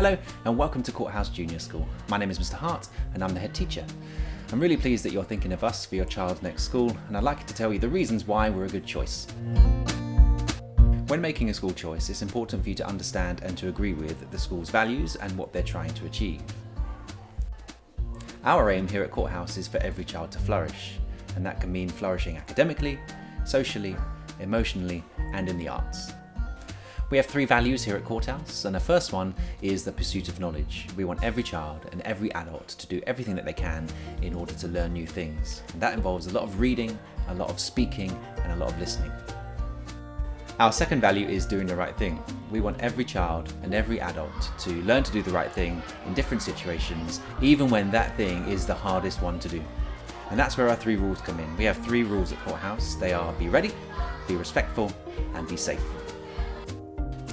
Hello and welcome to Courthouse Junior School. My name is Mr. Hart and I'm the head teacher. I'm really pleased that you're thinking of us for your child's next school, and I'd like to tell you the reasons why we're a good choice. When making a school choice, it's important for you to understand and to agree with the school's values and what they're trying to achieve. Our aim here at Courthouse is for every child to flourish, and that can mean flourishing academically, socially, emotionally, and in the arts. We have 3 values here at Courthouse, and the first one is the pursuit of knowledge. We want every child and every adult to do everything that they can in order to learn new things. And that involves a lot of reading, a lot of speaking, and a lot of listening. Our second value is doing the right thing. We want every child and every adult to learn to do the right thing in different situations, even when that thing is the hardest one to do. And that's where our 3 rules come in. We have 3 rules at Courthouse. They are be ready, be respectful, and be safe.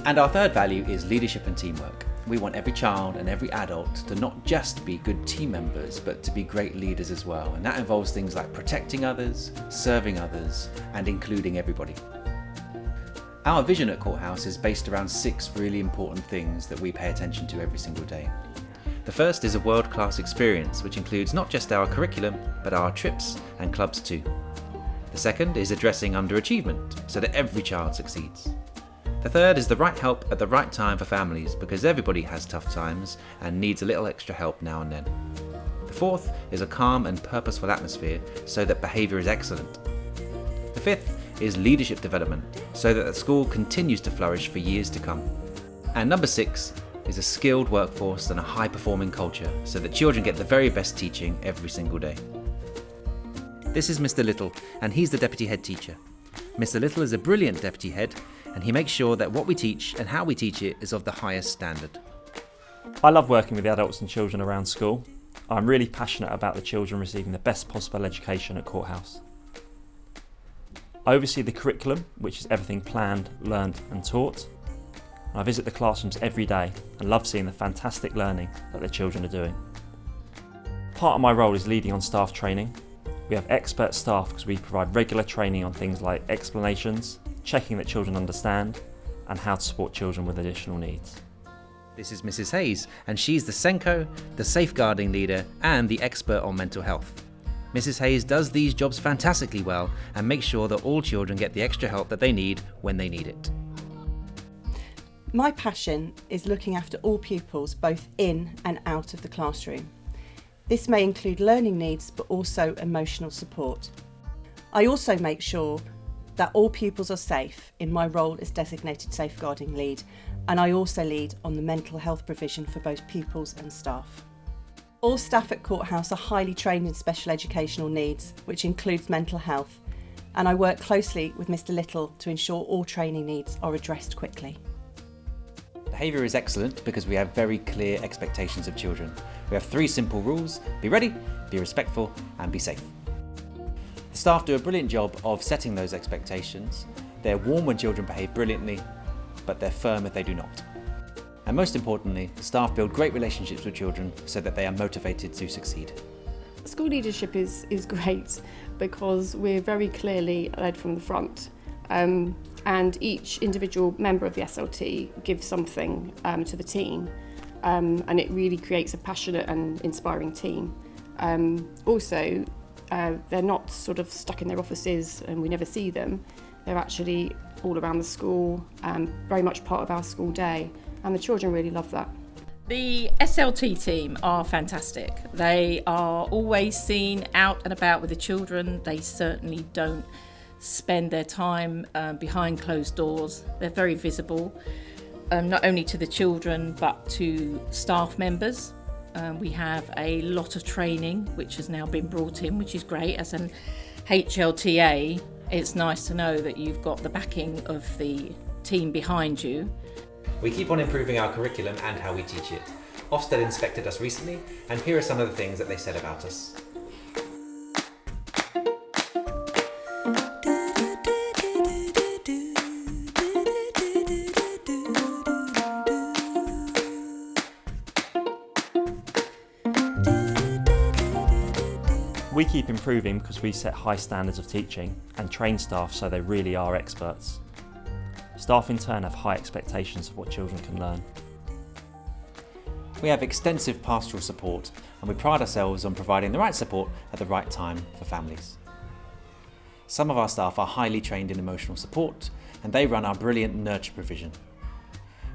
And our third value is leadership and teamwork. We want every child and every adult to not just be good team members, but to be great leaders as well. And that involves things like protecting others, serving others, and including everybody. Our vision at Courthouse is based around 6 really important things that we pay attention to every single day. The first is a world-class experience, which includes not just our curriculum, but our trips and clubs too. The second is addressing underachievement, so that every child succeeds. The third is the right help at the right time for families, because everybody has tough times and needs a little extra help now and then. The fourth is a calm and purposeful atmosphere so that behaviour is excellent. The fifth is leadership development so that the school continues to flourish for years to come. And number 6 is a skilled workforce and a high-performing culture so that children get the very best teaching every single day. This is Mr. Little, and he's the deputy head teacher. Mr. Little is a brilliant deputy head, and he makes sure that what we teach and how we teach it is of the highest standard. I love working with the adults and children around school. I'm really passionate about the children receiving the best possible education at Courthouse. I oversee the curriculum, which is everything planned, learned and taught. I visit the classrooms every day and love seeing the fantastic learning that the children are doing. Part of my role is leading on staff training. We have expert staff because we provide regular training on things like explanations, checking that children understand, and how to support children with additional needs. This is Mrs. Hayes, and she's the SENCO, the safeguarding leader, and the expert on mental health. Mrs. Hayes does these jobs fantastically well and makes sure that all children get the extra help that they need when they need it. My passion is looking after all pupils both in and out of the classroom. This may include learning needs but also emotional support. I also make sure that all pupils are safe in my role as designated safeguarding lead, and I also lead on the mental health provision for both pupils and staff. All staff at Courthouse are highly trained in special educational needs, which includes mental health, and I work closely with Mr. Little to ensure all training needs are addressed quickly. Behaviour is excellent because we have very clear expectations of children. We have 3 simple rules: be ready, be respectful, and be safe. The staff do a brilliant job of setting those expectations. They're warm when children behave brilliantly, but they're firm if they do not. And most importantly, the staff build great relationships with children so that they are motivated to succeed. School leadership is great because we're very clearly led from the front. And each individual member of the SLT gives something to the team, and it really creates a passionate and inspiring team. Also, they're not sort of stuck in their offices and we never see them. They're actually all around the school, very much part of our school day, and the children really love that. The SLT team are fantastic. They are always seen out and about with the children. They certainly don't spend their time behind closed doors. They're very visible, not only to the children but to staff members. We have a lot of training which has now been brought in, which is great. As an HLTA, it's nice to know that you've got the backing of the team behind you. We keep on improving our curriculum and how we teach it. Ofsted inspected us recently, and here are some of the things that they said about us. We keep improving because we set high standards of teaching and train staff so they really are experts. Staff in turn have high expectations of what children can learn. We have extensive pastoral support and we pride ourselves on providing the right support at the right time for families. Some of our staff are highly trained in emotional support and they run our brilliant nurture provision.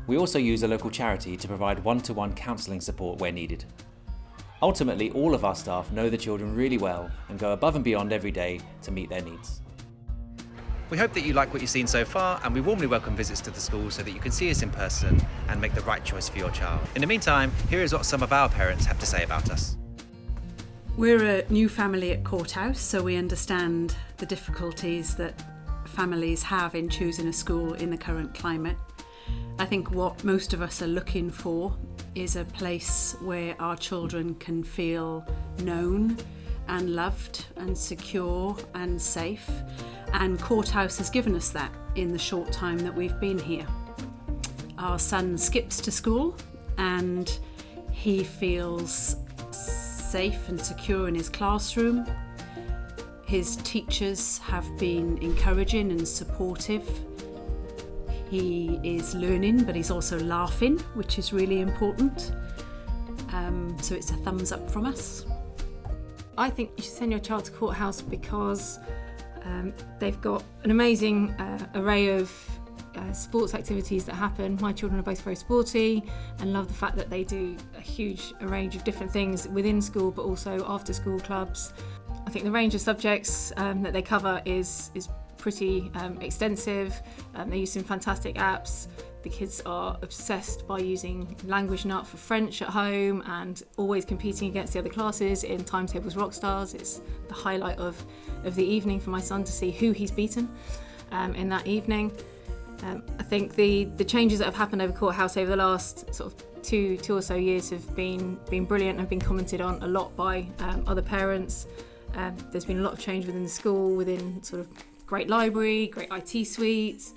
We also use a local charity to provide one-to-one counselling support where needed. Ultimately, all of our staff know the children really well and go above and beyond every day to meet their needs. We hope that you like what you've seen so far, and we warmly welcome visits to the school so that you can see us in person and make the right choice for your child. In the meantime, here is what some of our parents have to say about us. We're a new family at Courthouse, so we understand the difficulties that families have in choosing a school in the current climate. I think what most of us are looking for is a place where our children can feel known and loved and secure and safe, and Courthouse has given us that in the short time that we've been here. Our son skips to school and he feels safe and secure in his classroom. His teachers have been encouraging and supportive. He is learning, but he's also laughing, which is really important. So it's a thumbs up from us. I think you should send your child to Courthouse because they've got an amazing array of sports activities that happen. My children are both very sporty and love the fact that they do a huge range of different things within school, but also after school clubs. I think the range of subjects that they cover is pretty extensive. They use some fantastic apps. The kids are obsessed by using Language Nut for French at home and always competing against the other classes in Timetables Rockstars. It's the highlight of the evening for my son to see who he's beaten in that evening. I think the changes that have happened over Courthouse over the last sort of two or so years have been brilliant and have been commented on a lot by other parents. There's been a lot of change within the school, within sort of great library, great IT suites,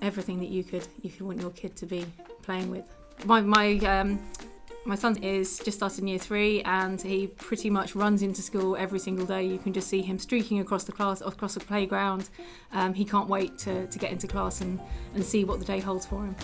everything that you could want your kid to be playing with. My son is just started in year 3 and he pretty much runs into school every single day. You can just see him streaking across the playground. He can't wait to get into class and see what the day holds for him.